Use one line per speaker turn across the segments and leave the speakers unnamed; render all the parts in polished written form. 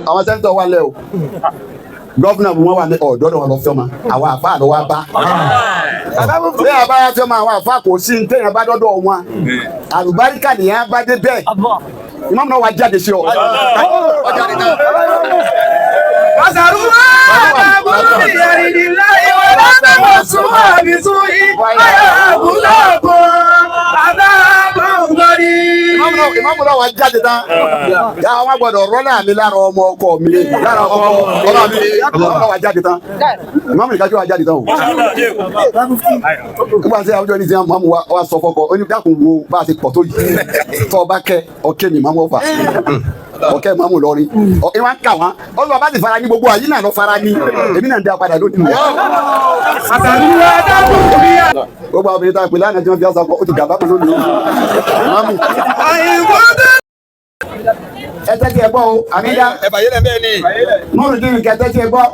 àwọn sẹ́ńtọ̀ wà lẹ́ o gọ́fúnà wọn wà ní ọ̀dọ́dọ̀ wọn lọ fẹ́ ma àwọn àfa lọ wá bá bí a bá yà fẹ́ ma àwọn àfa kò sí ní téèyàn bá dọ́dọ̀ wọn àlùbáríkà nìyẹn bá dé bẹ́ẹ̀ ìmọ̀mù náà wà jáde sí ọ.
Wasaruwa tabulu bi yaridillahi wa la tamassuha bisu'i fayabulakum adhabun gharib.
Ìmọ̀mù náà wà jáde tán yà wọn gbọ́dọ̀ rọ́lá mi lára ọmọ ọkọ mi lára ọkọ ọlọ́ mi ìmọ̀mù náà wà jáde tán ìmọ̀mù nìkan tí wà jáde tán o. nígbà tí àwùjọ ní ti ìmọ̀mù wa sọ fọkọ ó ní dákun wo bá a ti pọ̀ tó yìí tọ́ ọ bá kẹ́ ọkẹ́ mi ìmọ̀mù ọ̀fà ọkẹ́ ìmọ̀mù lọ́rí ìwọ̀n kà wọ́n ọlọ́wọ́ bá ti fara ní gbogbo àyí náà lọ fara ní èmi náà ń dá padà lónìí.
Wasaruwa tabulu bi
gbogbo àwọn obìnrin tá a pè lánàá tí wọ́n fi aṣọ akọ ó ti gàbá pẹ̀lú òní ìmọ̀mù. ẹ tẹ́tí ẹ gbọ́ o àmìyá mọ́rùndínlẹ̀ kẹ tẹ́tí ẹ gbọ́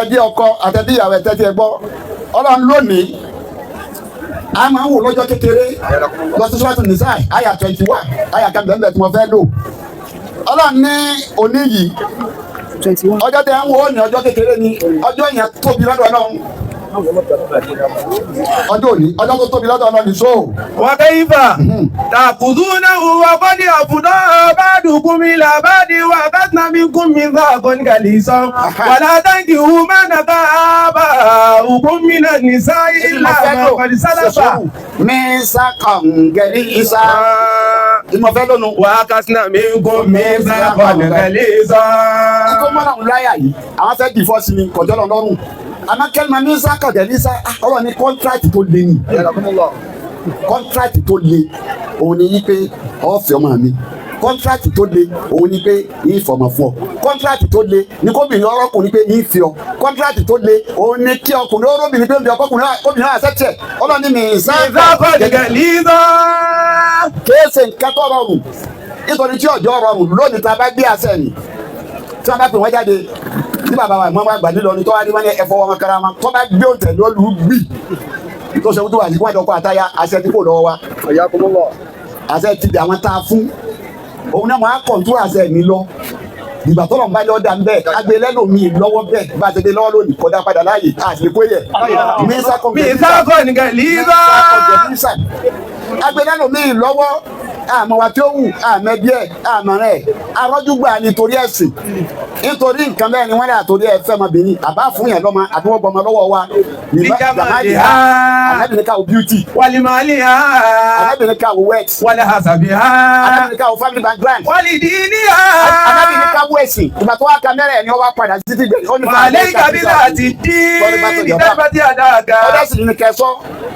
ẹbí ọkọ àtẹ̀bí ìyàwó ẹ tẹ́tí ẹ gbọ́ ọlọ́run lónìí a máa ń wò lọ́jọ́ kékeré lọ sí sọ́ọ̀tù nìsáì àyà 21 àyà kẹ́mbẹ̀ẹ́mbẹ̀ tí mo fẹ́ lò ọlọ́run ní òní yìí ọjọ́ tẹ ń wo ní ọjọ́ kékeré ni ọjọ́ yẹn tóbi lọ́dọ̀ ọlọ́run ọjọ́ òní ọjọ́ tó tóbi lọ́dọ̀ ọlọ́run so.
wa kayfa ta'khudunahu wa qad afda ba'dukum ila ba'din wa akhadna minkum mithaqan ghalizan wa la tankihu ma nakaba minan nisa'i illa ma qad salafa.
mithaqan ghalizan ìmọ̀fẹ́ lónú.
wa akhadna minkum mithaqan ghalizan.
ẹ̀kọ́ mọ́nà ń láyà yìí àwọn fẹ́ dì fọ́ọ̀sì ni kọjọ́ lọ lọ́rùn àmọ́ kẹ́lìmọ̀ ní sákọ̀dẹ̀ ní sá ọ̀rọ̀ ní kọ́ńtrátì tó le ní kọ́ńtrátì tó le òun ni yí pé ọ̀fẹ́ ọmọ mi kọ́ńtrátì tó le òun ni pé yín fọmọ fún ọ kọ́ńtrátì tó le ní kóbìnrin ọlọ́kùnrin pé yín fi ọ kọ́ńtrátì tó le òun ni kí ọkùnrin ọlọ́bìnrin pé ń bí ọkùnrin náà àṣẹ́tẹ̀ ọlọ́ni mi kéèsè nǹkan tó rọrùn nítorí tí ọjọ́ rọrùn lónìí tá a bá gbé àṣẹ ni tí wọ́n bá pè wọ́n jáde ní bàbá wa ìmọ̀ àgbà nílò ní tọ́wá ní wọ́n ní ẹ̀fọ́ wọn karama tó bá gbé òǹtẹ̀ lọ́lù gbì tó ṣe wútú wà ní wájú ọkọ̀ àtayá àṣẹ tí kò lọ́wọ́ wa àṣẹ ti dì àwọn tá a fún òun náà máa kọ̀ǹtú àṣẹ mi lọ ìgbà tó lọ́n bá lọ́ dá bẹ́ẹ̀ agbe lẹ́nu mi lọ́wọ́ bẹ́ẹ̀ bá a ṣe dé lọ́wọ́ lónìí kọ́dá padà láàyè àti lè kó yẹ agbe lẹ́nu mi lọ́wọ́ àmọ́ wa tí ó wù àmọ́ díẹ̀ àmọ́ rẹ̀ arọ́júgbà nítorí ẹ̀sìn nítorí nǹkan bẹ́ẹ̀ ni wọ́n rẹ̀ àtòrí ẹ̀fẹ́ ọmọbìnrin àbá fún yẹn lọ́mọ àti wọ́n gbọmọ lọ́wọ́ wa
Níjàmàlì ha
alábìnrin ká wo beauty
walimali ha
alábìnrin ká wo wealth
wali hasabi ha
alábìnrin ká wo family background
walidini ha
alábìnrin ká wo ẹ̀sìn ìgbà tó wá ka mẹ́rẹ̀ ni wọ́n wá padà sí ti gbẹ̀rẹ̀ ó ní
wàlẹ́ ìkàbílà àti dín dábàtì àdáàgà.
ọlọ́sìn ní kẹsọ́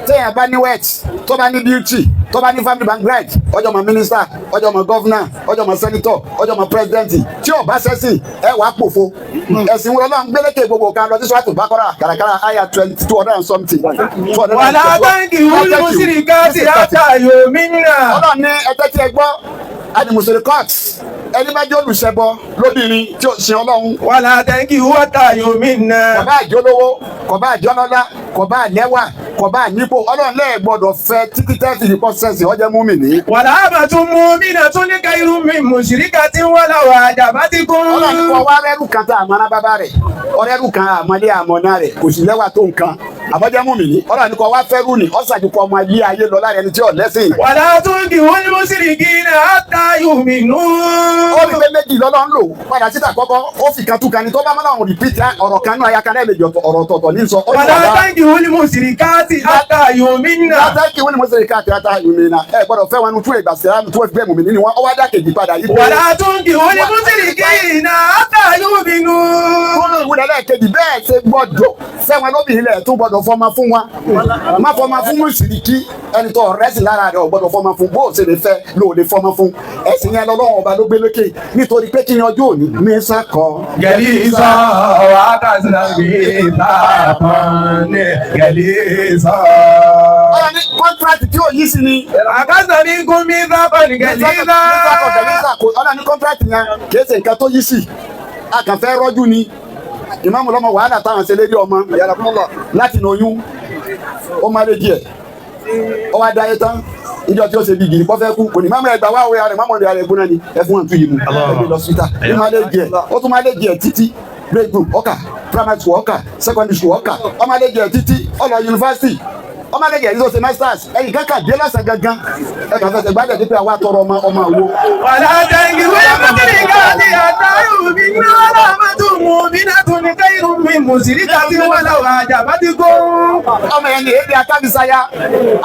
téèyàn bá ní wealth tó bá ní beauty tó bá ní family background ọjọ́ mọ minister ọjọ́ mọ governor ọjọ́ mọ senator ọjọ́ mọ president tí ò bá sẹ́sìn ẹ wàá pòfo ẹ̀sìn wọn lọ́n gbélékè gbogbo kan lọ sí sọ́ọ̀tù bákọ́rà kàràkàrà àyà 2200 and something.
wàlá báńkì wúlò mùsùlùmí káàsì àtàyò mìíràn.
ọlọ́run ní ẹgbẹ́ tí ẹ gbọ́ adimusiri court ẹni bá jẹ́ olùṣẹbọ lóbìnrin tí ó sin ọlọ́run.
wàlá báńkì wúlò àtàyò mìíràn.
kọ̀bá àjọlówó kọ̀bá àjọlọ́lá kọ̀bá àlẹ́wà kọ̀bá ànípò ọlọ́run lẹ́ẹ̀ gbọ́dọ̀ fẹ́ títí tẹ́sí ní pọ́sẹ̀sì ọjọ́ mú mi ní.
wàlá àbàtún mú mí náà tún ní káyirú mi mùsùlùmí tí wọ́n lọ wà àjàbá ti kún.
ọlọ́run kọ́ wá rẹ́rù kan tá àmọ́ná bàbá rẹ̀ ọ̀rẹ́rù kan àmọ́lé àmọ́ná rẹ̀ kò sì lẹ́wà tó nǹkan àbọ̀jẹ́ mú mi ní. ọlọ́run kọ́ wá fẹ́rù ní ọ̀sàdùkọ́ ọmọ ilé ayé lọ lára ẹni tí ò lẹ́sìn.
wàlá tún kì wọ́n ní mùsùlùmí náà àtàyò mi nù.
ó fi pé méjì lọ́lọ́run lò padà síta kọ́kọ́ ó fi kan tú kan ní tó bá mọ́nà òun rìpítì ọ̀rọ̀ kan náà ayaka náà méjì ọ̀rọ̀ ọ̀tọ̀ọ̀tọ̀ ní sọ.
wàlá táǹkì wọ́n ní mùsùlùmí káàtì àtàyò mi nà.
látàkì wọ́n ní mùsùlùmí káàtì àtàyò mi nà ẹ gbọ́dọ̀ fẹ́ wọn nu tún ìgbà sílámù tó fi bẹ́ẹ̀ mú mi nínú wọn ó wá dá kejì padà yìí.
wàlá túnkì wọ́n ní mùsùlùmí náà àtàyò mi nù.
kúrò ìwúlẹ̀ lẹ́ẹ̀kejì bẹ́ẹ̀ ṣe gbọ́dọ̀ fẹ́ wọn lóbìnrin lẹ̀ tó gbọ́dọ̀ fọmọ fún wọn má fọmọ fún mùsùlùmí ẹni tó rẹ́sì lára rẹ̀ ò gbọ́dọ̀ fọmọ fún bó o ṣe lè fẹ́ ló lè fọmọ fún ẹ̀sìn yẹn lọ́wọ́ ọba ló gbé lókè nítorí pé kí ni ọjọ́ òní mísà kọ.
gẹ̀lí sọ wákàtí ìta kan ní gẹ̀lí sọ.
ọ̀rọ̀ ní kọ́ńtrátì tí ò yí sí ni.
àkàtà ní gún mi sábà ní gẹ̀lí sọ.
ọ̀rọ̀ ní kọ́ńtrátì yẹn kì í ṣe nǹkan tó yí sí a kàn fẹ́ rọ́jú ni ìmáàmù lọ́mọ wàhálà táwọn ṣe lérí ọmọ láti nà oyún ó má lé díẹ̀ ó wá dáyé tán ìjọ tí ó ṣe bí gidi kọ́ fẹ́ kú kò ní má mọ ẹgbàá wá òwe rẹ̀ má mọ ìrìn àrẹ̀gbọ́n náà ni ẹ̀fún àtúnyì yìí mu ẹgbẹ́ lọ síta ní má lè jẹ ó tún má lè jẹ títí grade group ọkà primary school ọkà secondary school ọkà ọmọ lè jẹ títí ọlọ yunifásitì ọmọ lè jẹ yìí tó ṣe masters ẹ̀yìn kankan dé lọ́sàn gangan ẹ̀ka fẹsẹ̀ gbádùn pípẹ́ àwa tọrọ ọmọ wo.
wàlá àtẹ̀yìn wíwá mọ́tìrì káàdì àtàrù mi náà lámàtú mú mi náà tún ní kẹ́hìn mi mùsùlùmí káàdì wọn làwọn àjàbá ti kó.
ọmọ yẹn ni èdè akábísáyà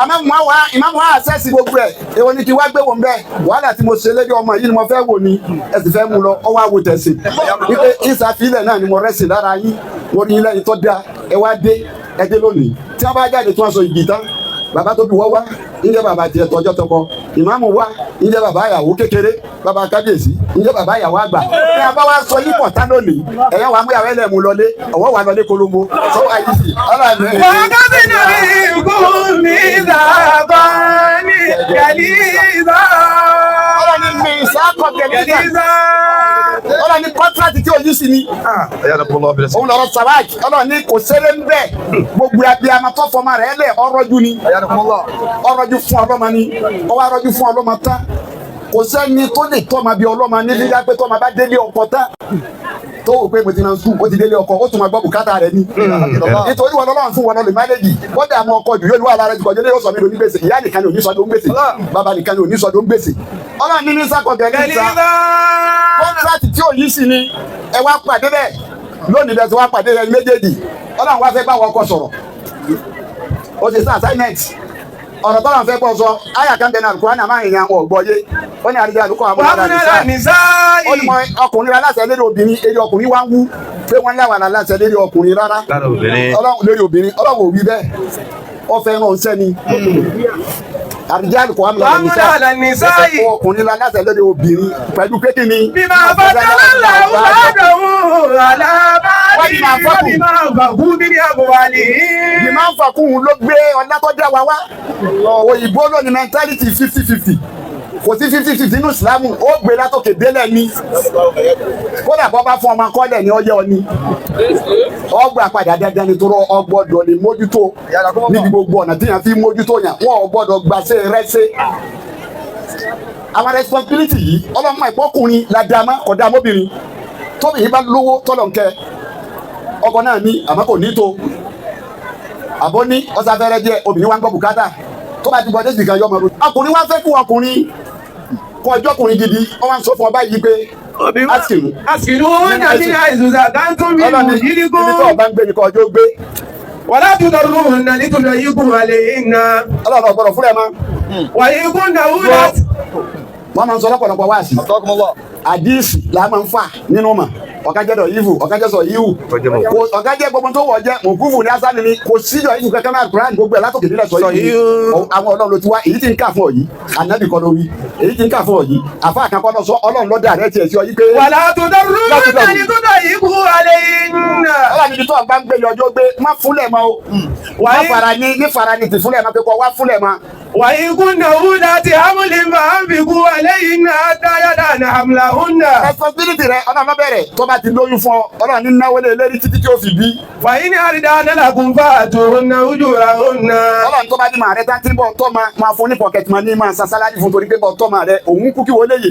ìmáàmù wa àṣẹ́sì gbogbo ẹ̀ èwo ni kí wá gbé wọn bẹ́ẹ̀ wàhálà tí mo ṣe lójú ọmọ yìí ni mo fẹ́ wò ni ẹ sì fẹ́ mú lọ ọwọ́ àwò tẹ̀sí wípé ìsàfilẹ̀ náà ni mo rẹ́sì lára yín mo rí ilẹ̀ yìí tó dáa ẹ wá dé ẹ dé lónìí tí wọ́n bá jáde tí wọ́n sọ ìgbì tán bàbá tó bí wọ́n wá ǹjẹ́ bàbá tiẹ̀ tọjọ́ tọkọ ìmáàmù wá ǹjẹ́ bàbá àyàwó kékeré bàbá kábíyèsí ǹjẹ́ bàbá àyàwó àgbà ẹ bá wá sọ yín pọ̀ tá lónìí ẹ̀yà wà mú ìyàwó ẹlẹ́mú lọlé ọ̀wọ́ wà lọlé kolombo sọ àyè sí ọlọ́ọ̀ni.
wàgàbí náà ikú mi dàgbà ní gàlíza.
ọlọ́ọ̀ni mi sáàkọ̀ gàlíza. ọlọ́ọ̀ni kọ́ńtrátì tí ojú sí ni. òun lọ́rọ̀ sàwáàkì ọlọ́ọ̀ni kò sẹ́lẹ̀ ń bẹ̀ gbogbo abiyamọ tó fọmọ rẹ̀ lẹ̀ ọrọ̀jú ni ọrọ̀jú fún ọlọ́mọ ni ọwọ́ arọ́jú fún ọlọ́mọ tán kò sẹ́ni tó lè tọ́mọ bí ọlọ́mọ ní lílá pé tọ́mọ bá délé ọkọ tán tó wò pé mo ti náà sùn ó ti délé ọkọ ó tún máa gbọ́ bùkátà rẹ̀ ni nítorí wọn lọ́wọ́ fún wọn lọ́lẹ̀ máléjì wọ́n dẹ̀ àwọn ọkọ jù yóò wà lára ẹ̀jẹ̀ yóò sọ mí lóní gbèsè ìyá nìkan ni òní sọdọ̀ ń gbèsè bàbá nìkan ni òní sọdọ̀ ń gbèsè ọlọ́run ní sákọ̀ gẹ̀gẹ́ níta kọ́ńtrátì tí ò yí sí ni ẹ wá pàdé bẹ́ẹ̀ lónìí bẹ́ẹ̀ tí wá pàdé rẹ̀ méjèèjì ọlọ́run wá fẹ́ bá wọn ọkọ sọ̀rọ̀ ó ti sá assignment ọ̀rọ̀ tọ́lọ̀ fẹ́ bọ́ sọ ayà kan bẹ̀rẹ̀ àlùkò àná máa ń yan ọ̀gbọ́yé ó ní àdìjẹ́ àlùkò àwọn ọmọdé nìsá ó ní mọ ọkùnrin aláṣẹ lérí obìnrin èdè ọkùnrin wá ń wú pé wọ́n láwọn aláṣẹ lérí ọkùnrin rárá lérí obìnrin ọlọ́wọ́ òbí bẹ́ẹ̀ ó fẹ́ ràn sẹ́ni àdìjẹ́ àlùkò àwọn ọmọdé nìsá ọkùnrin aláṣẹ lérí obìnrin pẹ̀lú pé kí ni.
bí máa bá tẹ́lẹ̀ làwọn àdàwọ̀ alábàádì bí máa bà kú níbi àbúwálì.
bí máa ń fà kún un ló gbé ọlátọ́jà wa wá òyìnbó ló ní mentality 50-50 kò sí 50-50 nínú ìsìlámù ó gbé látòkè délẹ̀ ní kódà bọ́ bá fún ọmọ kọ́lẹ̀ ní ọyẹ́ ọní ọgbà padà dandan nítorí ọgbọ́dọ̀ lè mójútó níbi gbogbo ọ̀nà tí yàn fi mójútó yàn wọ́n ọgbọ́dọ̀ gbàṣẹ rẹ́ṣẹ́ àwọn responsibility yìí ọlọ́mọ ìpọ́kùnrin la dàmá ọ̀dà mọ́bìnrin tóbi yìí bá lówó tọ́lọ̀ ń kẹ ọkọ náà ní àmọ́ kò ní tó àbọ̀ ní ọ̀sáfẹ́rẹ́ díẹ̀ obìnrin wa ń gbọ́ bùkátà tó bá ti gbọ́ dé ìgbìkan yọmọ rẹ̀ ọkùnrin wa fẹ́ fún ọkùnrin kọ ọjọ́ ọkùnrin gidi wọ́n wá ń sọ fún ọba yìí pé
askiru nàbí àìsùsà kántún mi mú yìí kó
ibi tó ọba ń gbé ní kọ ọjọ́ gbé
wàlá tuntun lóhùn náà nítorí yìí kún alẹ́ yìí ná
ọlọ́run ọ̀gbọ́dọ̀ fúnra ẹ̀ mọ́
wàyí kún náà wúlò.
wọ́n máa ń sọ lọ́pọ̀lọpọ̀ wá sí àdíìsì là máa ń fà nínú mọ̀ ọ̀kájẹ́ dọ̀ yíwù ọ̀kájẹ́ sọ yíwù ọ̀kájẹ́ gbogbo tó wọ̀ jẹ́ mọ̀kúfù ní asánì ni kò síjọ yíwù kankan náà kúrán gbogbo ẹ̀ látòkè nílẹ̀ sọ yìí àwọn ọlọ́run ló ti wá èyí tí ń kà fún ọ yìí ànábì kọ́ ló wí èyí tí ń kà fún ọ yìí àfa àkàkọ́ lọ sọ ọlọ́run lọ́dà rẹ̀ tiẹ̀ sí ọ yìí pé.
wàlá tó dọ̀rú ní tó dọ̀ yìí kú alẹ́ yìí nà.
ọlọ́run ibi tó ọgbà ń gbé lọ́jọ́ gbé má fúnlẹ̀ mọ́ o má fara ní ti fúnlẹ̀ mọ́ pé kọ́ wá fúnlẹ̀ mọ́.
wàyí kún náà wúdà tí amúlẹ̀ máa ń fi kú alẹ́ yìí nà dáyàdà nà àmìlà hùnà.
responsibility rẹ ọ̀nà ọlọ́bẹ̀rẹ̀ tó bá ti lóyún fún ọ ọlọ́run ní náwó lé lérí títí tí ó fi bí.
wàyí ní àrídà nílàkùn fà tó na ojú ra ó na.
ọlọ́run tó bá ní màá rẹ tá tí ń bọ̀ tó máa fún ní pocket money máa san salary fún torí pé bọ̀ tó máa rẹ òun kú kí wọlé yè.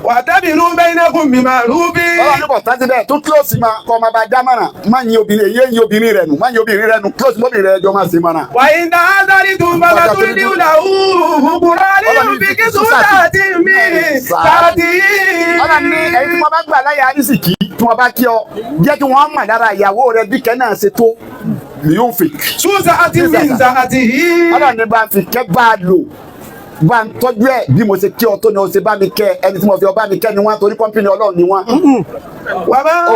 wà á tẹ́bi irú bẹ́ẹ̀ iná kún mi máa rú bí.
ọlọ́run ní bọ̀ tá ti bẹ́ẹ̀ tó close ma kọ́ ma bá dá mọ̀ràn má yin obìnrin èyí yin obìnrin rẹ nù má yin obìnrin rẹ nù close mọ́bìnrin rẹ jọ máa ṣe mọ̀ràn.
wàyí ní àádárí tún bàbá tún ní ìlà òkúra ní òbí kí tún sáàtì mi sáàtì.
ọlọ́run ní ẹ̀yin tí wọ́n bá gbà láyé àrísìkí tí wọ́n bá kí ọ jẹ́ kí wọ́n mọ̀ lára ìyàwó rẹ bí kẹ́ náà ṣe tó yóò fi.
ṣùgbọ́n àti mi sáàtì yìí.
ọlọ́run ní bá fi kẹ́ bá a lò bá ń tọ́jú ẹ̀ bí mo ṣe kí ọ tó ni o ṣe bá mi kẹ́ ẹni tí mo fi ọba mi kẹ́ ni wọ́n torí kọ́mpìnì ọlọ́run ni wọ́n.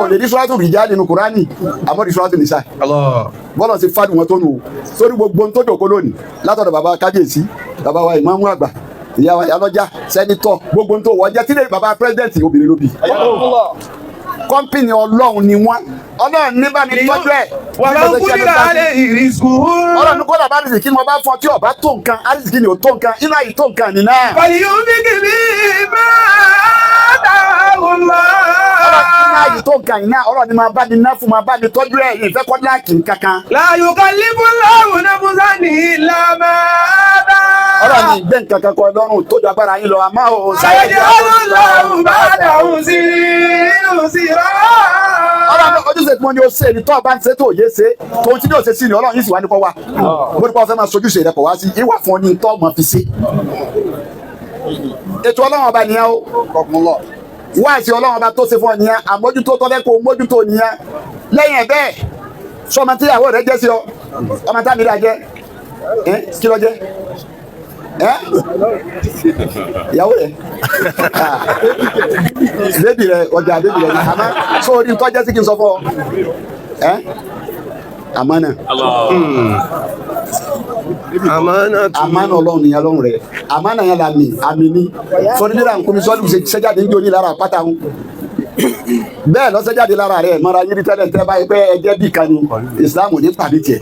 o lè ní sọ́ọ́tù rìjà nínú kùránì àbọ̀ ní sọ́ọ́tù nìṣà. bọ́lá ṣe fádùn wọn tó nù o sórí gbogbo ohun tó dòkó lónìí látọ̀dọ̀ bàbá kábíyèsí bàbá wa ìmáàmù àgbà ìyá wa ìyálọ́jà sẹ́nitọ̀ gbogbo ohun tó wọ́ jẹ́ tílé bàbá pírẹ́sidẹ̀ntì obìnrin ló bì. kọ́mpìnì ọlọ́run ni wọ́n ọlọ́run ní bá mi tọ́jú ẹ̀.
wàlá ń kúndì lálẹ́ ìrìsùkú.
ọlọ́run kó dàbá àdìsí kí mo bá fọ tí ọba tó nǹkan àdìsí kí ni ò tó nǹkan inú àyè tó nǹkan nìyà.
pàlì yóò fi kìbí máa dà wọ́n lọ.
inú àyè yìí tó nǹkan yìí náà ọlọ́run ni máa bá mi ná fún máa bá mi tọ́jú ẹ̀ yìí fẹ́ kọ́ láàkì kankan.
La yukallifullahu nafsan illa ma ataha.
ọlọ́run ni ìgbẹ́ nǹkan kan kọ lọ́rùn tó ju agbára yín lọ àmọ́ o.
sayaj'alullahu ba'da usra.
ọlọ́run ojúṣe tí wọ́n ní o ṣe ni tó o bá ń ṣe tó o yé ṣe tó o ti ní o ṣe sí ni ọlọ́run yìí sì wá ní kọ́ wa. mo ní kọ́ fẹ́ máa sojúṣe rẹ̀ kọ̀ wá sí ìwà fún ọ ní tó mọ̀ fi ṣe. ètò ọlọ́run ọba nìyẹn o wá àti ọlọ́run ọba tó ṣe fún ọ nìyẹn àmójútó tó fẹ́ kó mójútó nìyẹn lẹ́yìn ẹ̀ bẹ́ẹ̀ sọmọ tí ìyàwó rẹ jẹ́ sí ọ ọmọ tá mi dà jẹ́ kí ló jẹ́ ìyàwó rẹ bébì rẹ ọjà bébì rẹ ni àmọ́ sórí tó jẹ́ sí kí n sọ fún ọ àmánà àmánà ọlọ́run nìyẹn ọlọ́run rẹ àmánà yẹn la mi àmì ní sọdí nílà nkúmi sọdí sẹjáde ń jó ní lára àpáta ń bẹ́ẹ̀ lọ́sẹ̀jáde lára rẹ̀ mara yiri tẹ́lẹ̀ tẹ́ báyìí pé ẹjẹ́ bí kan ní Islam ní tàbí tiẹ̀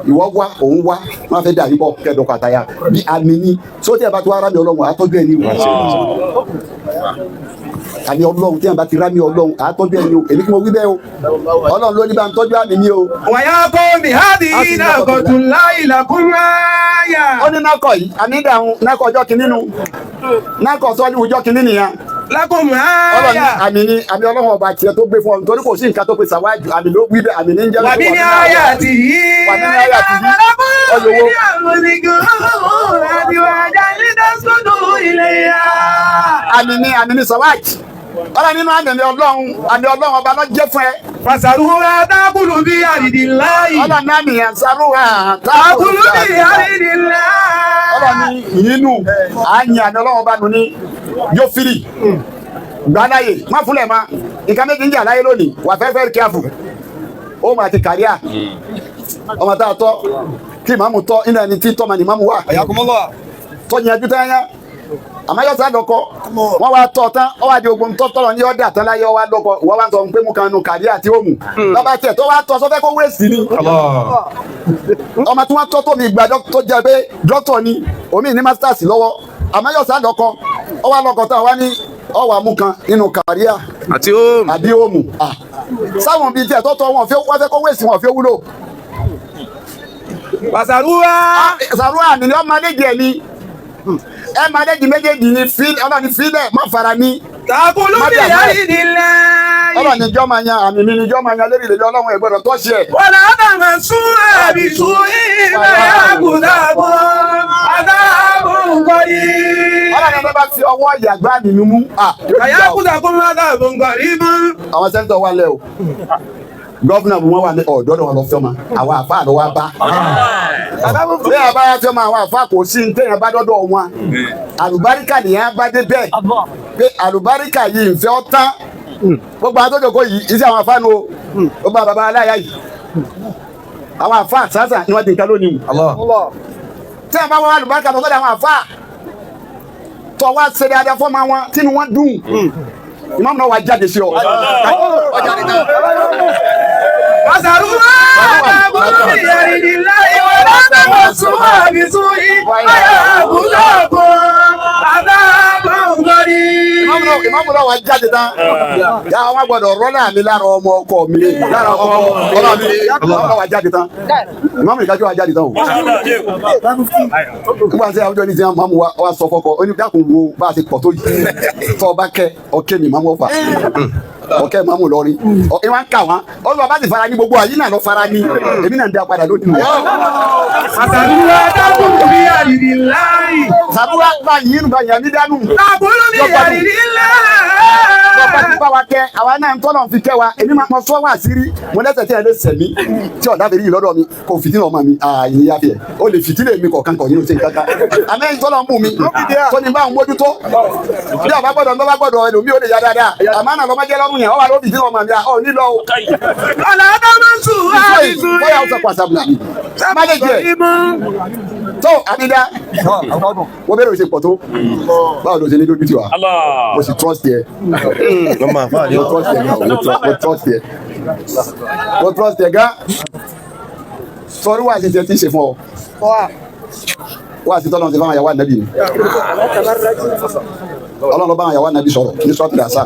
ìwọ wá òun wá wọn fẹ́ dàrí bọ̀ kẹ́dọ̀ kàtàyà bí àmì ní sóòtì ẹ̀ bá tó wá rámi ọlọ́run àtọ́jú ẹ̀ ní ìwọ àmì ọlọ́run tí ẹ̀ bá ti rámi ọlọ́run àtọ́jú ẹ̀ ní o èmi kí mo wí bẹ́ẹ̀ o ọlọ́run ló ní bá ń tọ́jú àmì ní o.
wàyà kọ́ mi hadhihi naqatullahi lakum aya.
ó ní nákọ̀ yìí àmì ìdáhùn nákọ̀ ọjọ́ kìíní nu nákọ̀ sọ́ọ́lù ọjọ́ kìíní nìyẹn
lakum
ọlọ́run
aya.
àmì ni àmì ọlọ́run ọba tiẹ̀ tó gbé fún ọ nítorí kò sí nǹkan tó pe sàwájú àmì ló wí bẹ́ẹ̀ àmì ní ń jẹ́
wàbí ní aya ti yí.
wàbí ní aya ti yí ọlọ́wọ́. àmì ni sàwájú ọlọ́run nínú àmì ọlọ́run ọba ló jẹ́ fún ẹ.
fasaruha takulu bi aridillahi.
ọlọ́run náà nìyẹn saruha
takulu bi aridillahi.
ọlọ́run ní nínú àyìn àmì ọlọ́run ọba nù ní yóò firi gbàdáyè má fúnlẹ̀ ma nǹkan méjì ń jà láyé lónìí wà fẹ́fẹ́ kíáfù ó mà ti kàríà ọmọ tá a tọ́ kí ìmáàmù tọ́ iná ẹni tí tọ́mọ ní ìmáàmù wà tọ́ yẹn ojú tẹ́yẹ àmáyọ́sá lọ́kọ́ wọ́n wá tọ́ tán ọ wá di ogun tọ́lọ ní ọ̀dà tán láyé ọwá lọ́kọ́ wọ́n wá sọ pé mú kan nu kàríà tí ó mú lọ́ba tẹ̀ tó wá tọ́ sọ́fẹ́ kó wéèsì ni ọmọ tí wọ́n tọ́ tó mi gbà tó jẹ́ pé dókítà ni omi ní masters lọ́wọ́ àmáyọ́sá lọ́kọ́ ọ wá lọ́kọ́ tán wá ní ọwọ́ amú kan nínú kàríà àbí òmù sáwọn bíi tiẹ̀ tọ́tọ́ wọn fẹ́ kó wéèsì wọn fẹ́ wúlò. Sàrúwà ni ọmọ adéjì ẹ̀ ni ẹ máa dẹ́jì méjèèjì ni ọlọ́ni fílẹ̀ má fara ní.
takulu bi aridillahi.
ọlọ́ni jọ́ máa yan àmì mi ni jọ́ máa yan lórí ìlẹ́jọ́ ọlọ́run ẹ̀gbọ́dọ̀ tó ṣe ẹ̀.
wala tamassuha bisu'in fayakhudhukum adhabun qarib.
ọlọ́ni ẹgbẹ́ bá fi ọwọ́ ìyàgbá mi mú.
fayakhudhukum adhabun qarib.
àwọn sẹ́ńtọ̀ wà lẹ́ o gọ́fúnà bí wọ́n wà ní ọ̀dọ́dọ̀ wọn lọ fẹ́ ma àwọn àfáà lọ wá bá. bí a bá yà fẹ́ ma àwọn àfáà kò sí ní tẹ̀yìn bá dọ́dọ̀ wọn àlùbáríkà nìyẹn bá dé bẹ́ẹ̀ pé àlùbáríkà yìí ń fẹ́ ọ́ tán gbogbo àtọ́jọ́ kò yìí iṣẹ́ àwọn àfáà nù o gbogbo àbàbà aláya yìí àwọn àfáà sàásà ni wọ́n ti ń ká lónìí tí a bá wọ́n àlùbáríkà lọ́sọ̀dọ̀ àwọn àfáà tọ́ wá ṣe dáadáa fọ́ ma wọn tí wọ́n dùn ìmáàmù náà wá jáde sí ọ.
Fasaruha takulu bi aridillahi wala tamassuha bisu'in fayakhudhukum adhabun qarib.
ìmáàmù náà wá jáde tán yà wọ́n gbọ́dọ̀ rọ́lá mi lára ọmọ ọkọ mi lára ọmọ ọlọ́ mi ìmáàmù náà wá jáde tán ìmáàmù ìkájọ́ wá jáde tán o. nígbà tí àwùjọ ní ti máàmù wa sọ fọkọ ó ní dákun wo bá a ti pọ̀ tó yìí tọ́ ọ bá kẹ́ ọkẹ́ ni máàmù ọ̀fà ọkẹ́ máàmù lọrin ìwà ń kà wọ́n ọlọ́wọ́ bá ti fara ní gbogbo àyínà lọ fara ní èmi náà ń dá padà lónìí.
Fasaruha takulu bi aridillahi.
sàbúrà bá yín bá yàn mí dánú.
takulu bi aridillahi.
bọ́pá ti bá wa kẹ́ àwa náà ń tọ́nà fi kẹ́ wa èmi máa sọ wá sírí mo lẹ́sẹ̀ tí ẹ lè sẹ̀mí tí ọ̀dà fèrè yìí lọ́dọ̀ mi kò fìtínà ọmọ mi ààyè yá fi ẹ̀ ó lè fìtínà èmi kọ̀ọ̀kan kọ̀ yín ó ṣe kankan àmẹ́ ìtọ́nà mú mi tó ní bá ń mójútó bí ọba gbọ́dọ̀ ńlọ́ba gbọ́dọ̀ ẹlòmí ó lè yá dáadáa àmọ́ náà lọ́mọdé lọ́rùn yẹn ó wà ló fìtínà ọmọ mi ọ̀ nílò o.
wala tamassuha bisu'in.
bóyá ó sọ pàṣàbùlà má lè jẹ tó àbídá wọ́n bẹ̀rẹ̀ òṣèpọ̀ tó báwo ló ṣe ní lójú tiwa mo sì trust yẹ mo trust yẹ gan sọrí wà á ṣe tí ń ṣe fún ọ wà á ṣe tọ́lọ́ ṣe fún àwọn àyàwó ànábì ni ọlọ́run ló bá àwọn ìyàwó ànábì sọ̀rọ̀ ní sọ́ọ̀tì àṣà.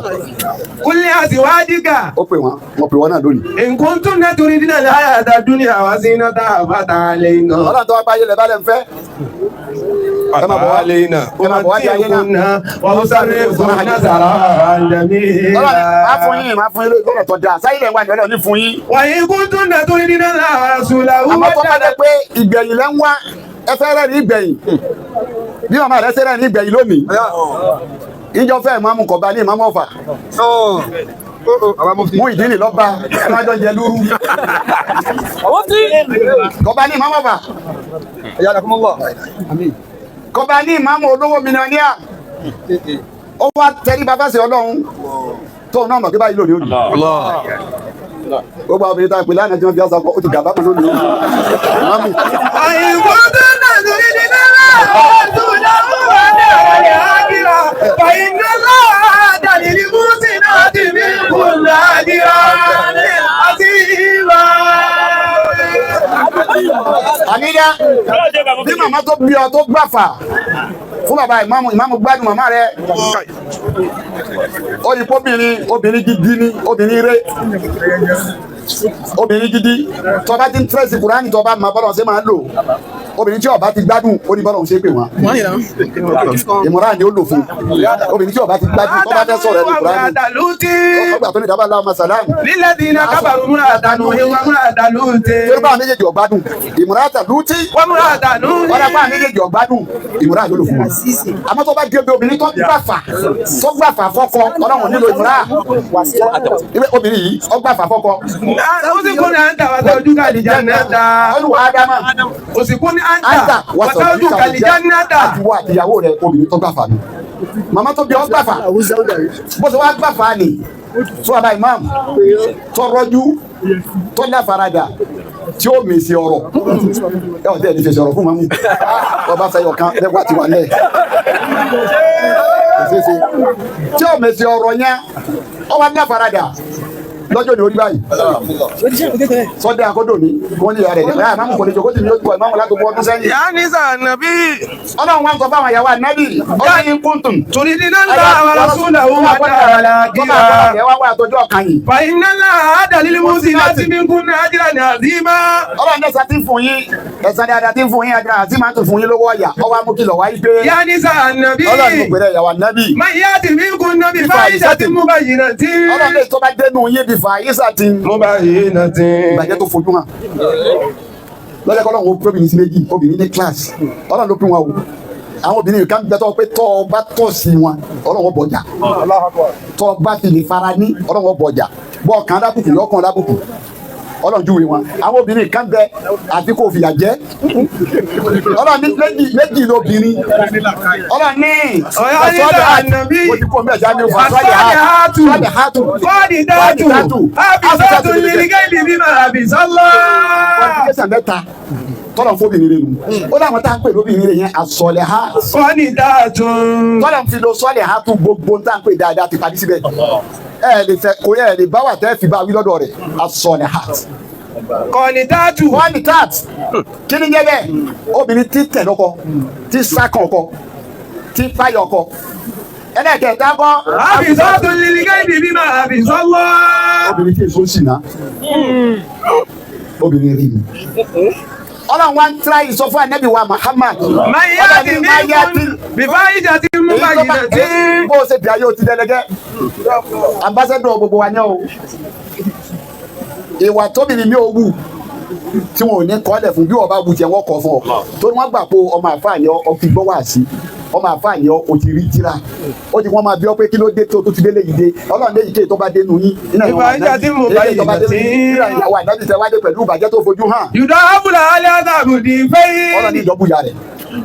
Qul li azwajika.
Ó pè wọ́n, mo pè wọ́n náà lónìí.
In kuntunna turidna al-hayata ad-dunya wa zinataha fata'alayna.
Ọlọ́run tó wá bá ayé lẹ̀ bá lẹ̀ ń fẹ́.
Fata'alayna. Umatti'kunna wa usarrihkunna sarahan jamila.
Máa fún yín lórí ọ̀rọ̀ tó dáa. Sáyé lẹ̀ wá ní ọlọ́run ní fún yín.
Wa in kuntunna turidna rasulahu.
Àmọ́ tó bá dẹ pé ìgbẹ̀yìn lẹ́ ń wá ẹ fẹ́ rẹ̀ ní ìgbẹ̀yìn. Bí màmá rẹ̀ ṣe rẹ̀ ní ìgbẹ̀yìn lónìí. Ìjọ fẹ́ ìmáàmù Kọ̀bá ní ìmáàmù Ọ̀fà. Mú ìdílé lọ́ba ẹ máa jọ jẹ lúrú. Kọ̀bá ní ìmáàmù Ọ̀fà. Kọ̀bá ní ìmáàmù olówó mílíọ̀nìyà. Ó wá tẹrí bàbá sí ọlọ́run tó náà mọ̀ kí báyìí lónìí òní. Gbogbo àwọn obìnrin tá a pè lánàá tí wọ́n fi àṣà kọ́ ó ti gàbá kan lónìí òní. Àníyá bí màmá tó bí ọ tó gbàfà fún bàbá ìmáàmù gbádùn màmá rẹ̀ ó ní obìnrin gidi ni obìnrin rẹ̀ obìnrin gidi tó bá ti ń tẹ́sí Kùránì tó bá máa bọ́lọ̀ ṣe máa lò obìnrin tí ó bá ti gbádùn ó ní bọ́lọ̀ ṣe pè wọ́n ìmọ̀ràn ni ó lò fún obìnrin tí ó bá ti gbádùn tó bá fẹ́ sọ̀rọ̀ ẹni Kùránì ọgbà tó ní dábàá láwọn masàlámù
lílẹ̀dínà kábàrú múra àdánù ìwà múra àdánù tẹ.
yorùbá méjèèjì ọgbádùn ìmọ̀ràn àtàlùtì
wọ́n múra àdánù.
ọ̀rẹ́ bá méjèèjì ọgbádùn ìmọ̀ràn ló lò fún wọn. àmọ́ tó bá gé bí obìnrin tó gbàfà fọ́kọ ọlọ́run nílò ìmọ̀ràn obìnrin yìí ó gbàfà fọ́kọ.
ó sì kún ní àǹtà wàtá ojú kàlíjà náà.
olùwà ádámà
ó sì kún ní àǹtà wàtá ojú kàlíjà náà.
àtiwọ́ àtìyàwó rẹ̀ obìnrin tó gbàfà ni màmá tó bí ọ gbàfà bó ṣe wá gbàfà ni tó bàbá imam tó rọ́jú tó láfaradà tí ó mèsì ọ̀rọ̀ ẹ ọ̀ tẹ́ ẹ̀ ní fèsì ọ̀rọ̀ fún mamu ọba sayọ̀ kan lẹ́gbàá ti wà lẹ̀ tí ó mèsì ọ̀rọ̀ yẹn ọba láfaradà lọ́jọ́ ní orí báyìí sọ́dẹ̀ àkọ́dọ̀ ní wọ́n ní ìyá rẹ̀ ẹ̀ máa mú kò lè jòkó tì ní ojú ẹ̀ máa mú látọ̀ bọ́ ọdún sẹ́yìn.
yà á ní sànàbí.
ọlọ́run wá ń sọ fáwọn ìyàwó ànábì ọlọ́run ní kúntùn.
torí dídá ńlá àwọn rasúlà ó wà dára kíra.
ẹ wá wá àtọ́jú ọ̀kan yìí.
fàyínà ńlá àdàlílì mùsí láti bí kún náà jíra ní àzímá.
ọlọ́run ní ẹ̀sán tí ń fún yín ẹ̀sán dáadáa tí ń fún yín àdúrà àti máa ń tún fún yín lówó ọ̀yà ọwọ́ amúkìlọ̀ wáyé pé.
yà á ní sànàbí.
ọlọ́run ní òpèrè ìyàwó ànábì.
máa yá ti bí kún náà bí fáyísà tí mú bá yìí náà tí.
ọlọ́run ní tó bá dénú yín bí fáyísà tí.
mú bá yìí náà tí.
ìbàjẹ́ tó fojú hàn lọ́jọ́ kọ́ lọ́wọ́ obìnrin sí méjì obìnrin ní kíláàsì ọlọ́run ló pín wọn o àwọn obìnrin kan gbẹ tọ́ pé tọ́ ọ bá tọ̀ sí wọn ọlọ́run bọ̀jà tọ́ ọ bá fi lè fara ní ọlọ́run bọ̀jà bọ́ ọ̀kan lábùkù lọ́kàn lábùkù ọlọ́run júwe wọn àwọn obìnrin kan bẹ àti kò fìyà jẹ ọlọ́run ní méjì lóbìnrin ọlọ́run ní
ọ̀yọ́ ànàbí kọ́ọ̀dì dáàtù àbísọ́tù lílígẹ́lì bímọ àbísọ́lọ́.
qualification mẹ́ta tọ́lọ̀ fóbìnrin rẹ̀ nù ó láwọn tá à ń pè lóbìnrin rẹ̀ yẹn àsọ̀lẹ̀ ha.
kọ́ọ̀dì dáàtù.
tọ́lọ̀ fi lo sọ́lẹ̀ ha tún gbogbo tá à ń pè dáadáa ti parí síbẹ̀ ẹ lè fẹ́ kò yẹ ẹ lè bá wà tẹ́ fi bá wí lọ́dọ̀ rẹ̀ àsọ̀lẹ̀ ha.
kọ́ọ̀dì dáàtù.
kọ́ọ̀dì tat kí ni jẹ́ bẹ́ẹ̀ obìnrin tí tẹ̀ lọ́kọ tí sákàn ọkọ tí fáyọ̀ ọkọ ẹlẹ́kẹ̀ẹ́ta kọ́.
àbísọ́tù lílígẹ́lì bímọ àbísọ́lọ́.
obìnrin tí èso ń sìn náà obìnrin rí mi ọlọ́run wa ń tra ìsọ fún anabi wa Muhammad.
mayati bíbá ìjà tí mú báyìí náà tí.
bó o ṣe bí ayé o ti dẹlẹgẹ ambassadọ gbogbo wa ní o ìwà tóbi ni mi ò wù tí wọn ò ní kọ́lẹ̀ fún bí wọn bá wù tiẹ̀ wọ́n kọ́ fún ọ tó ní wọ́n gbà pé ọmọ àfààní ọ fi gbọ́ wá sí ọmọ àfààní ọ ti rí tíra ó ti wọ́n máa bí ọ pé kí ló dé tó ti délé yìí dé ọlọ́run lè yí kéè tó bá dé nu yín.
ìwà ìjà tí mo bá yìí tí.
ìyàwó àdájú tẹ wá dé pẹ̀lú ìbàjẹ́ tó fojú hàn.
yùdọ̀ abúlé alẹ́ àtàbùdì fẹ́yì.
ọlọ́run ní ìdọ́bùyà rẹ̀.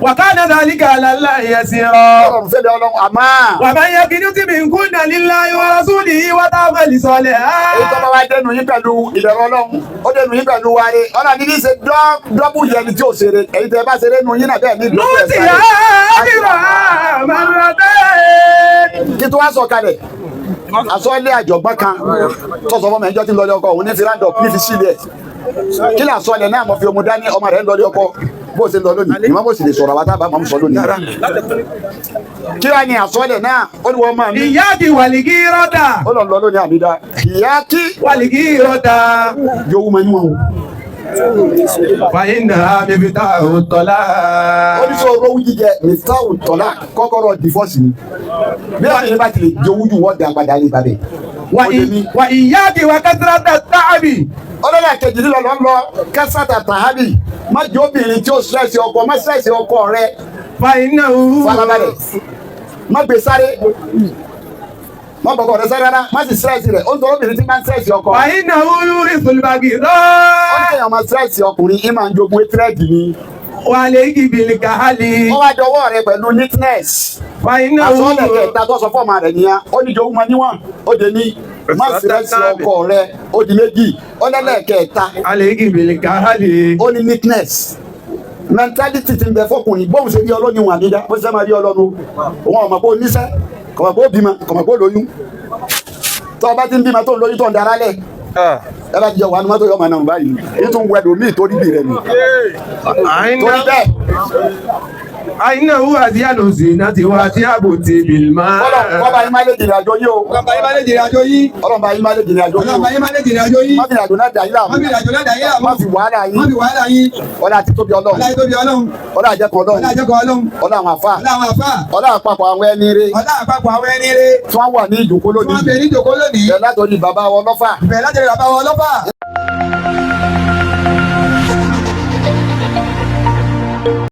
wàkàdà dàlíkà àlàlá yẹn sí ọ.
ọlọ́run fẹ́ bẹ ọlọ́run àmà.
wàbá yẹ kí ní tí mi ń kún dàlílá ìwà rasúlì ìwà táwọn ìsọlẹ̀.
èyí tó bá wá dẹnu yín pẹ̀lú ìbẹ̀rù ọlọ́run ó dẹnu yín pẹ̀lú wáre ọlọ́run ní ṣe dọ́bù yẹn ni tí ò ṣeré èyí tẹ bá ṣeré nu yín náà bẹ́ẹ̀ ní ìlú kí tó wá sọ kalẹ̀ àsọlé àjọ̀gbọ́n kan tó sọ fọmọ ẹjọ́ tí ń lọ ọkọ òun ní fi rándọ̀ ní fi sílẹ̀ kí ni àsọlẹ̀ náà mo fi omo dání ọmọ rẹ̀ ń lọ ọkọ bó ṣe ń lọ lónìí ìmọ̀ bó sì lè sọ̀rọ̀ àwọn tábà máa ń sọ lónìí. kí wàá ní àsọlẹ̀ náà ó ní wọ́n máa ní.
ìyá kí wàlíkì rọ́dà.
ó lọ lónìí àmìdá ìyá kí
wàlíkì rọ́dà.
yòówù máa ní wọn o.
fàyínà bíbítà òtọ́lá.
oníṣòwò owó jíjẹ mr òtọ́lá kọ́kọ́rọ́ divorce ni bí wọ́n ní bá ti lè jowú ju wọ́n dà padà ní ìbàdàn.
wà ìyá kí wà kásírátà táàbì.
ọlọ́dà kejì nílò lọ́lọ́ kásátà tàhábì má jẹ́ obìnrin tí ó stress ọkọ má stress ọkọ rẹ.
fàyínà òwú.
farabalẹ̀ má gbé sáré má bọ̀kọ̀ rẹ sáré rárá má sì stress rẹ̀ ó ń tọ́ obìnrin tí máa ń stress ọkọ.
fàyínà òwú rí sùlùbàgì rọ́.
ó ń tẹ̀yàn máa stress ọkùnrin ì máa ń jogún etrẹ́ẹ̀dì ni.
wàlíkì bìlì kàhálì.
ó wá dọwọ́ rẹ pẹ̀lú neatness.
fàyínà òwú.
àsọ̀lẹ̀ kẹta tó sọ fọ́ọ̀mù rẹ̀ nìyẹn ó ní jogún ma níwọ̀n ó dé ní má stress ọkọ rẹ ó di méjì ó lẹ́lẹ́kẹta
wàlíkì bìlì kàhálì.
ó ní neatness mentality ti ń bẹ fọkùnrin bóun ṣe rí ọlọ́ni wọn àbídá bó ṣe máa rí ọlọ́nu òun ọmọ bó níṣẹ́ kọ̀mọ̀ bó bímọ kọ̀mọ̀ bó lóyún tó o bá ti ń bímọ tó ń lóyún tó ń dará lẹ̀ ẹ bá ti jẹ wàánu mọ́tò yọ ọmọ náà báyìí èyí tó ń wẹ̀dọ̀ míì tó níbi rẹ̀ ni torí bẹ́ẹ̀
àyínà òwú àti àlòsì náà ti wá sí àbò ti bìlmá.
ọlọ́ba yín máa lè jìnnà àjọ yìí o.
ọlọ́ba yín máa lè jìnnà àjọ yìí.
ọlọ́ba yín máa lè jìnnà àjọ yìí o.
ọlọ́ba yín máa lè jìnnà àjọ yìí.
má fi àjò náà dà yín láàmú.
má fi àjò náà dà yín láàmú.
má fi wàhálà yín.
má fi wàhálà yín.
ọlá àti tóbi ọlọ́run.
ọlá àti tóbi ọlọ́run.
ọlá àjẹkọ ọlọ́run.
ọlá àjẹkọ ọlọ́run.
ọlá àwọn àfà.
ọlá àwọn àfà.
ọlá àpapọ̀ àwọn ẹni rere.
ọlá àpapọ̀ àwọn ẹni rere.
tí wọ́n wà ní ìjòkó lónìí.
tí wọ́n bẹ ní ìjòkó lónìí.
bẹ́ẹ̀ látọ̀rí bàbá wọn lọ́fà.
bẹ́ẹ̀ látọ̀rí bàbá wọn lọ́fà.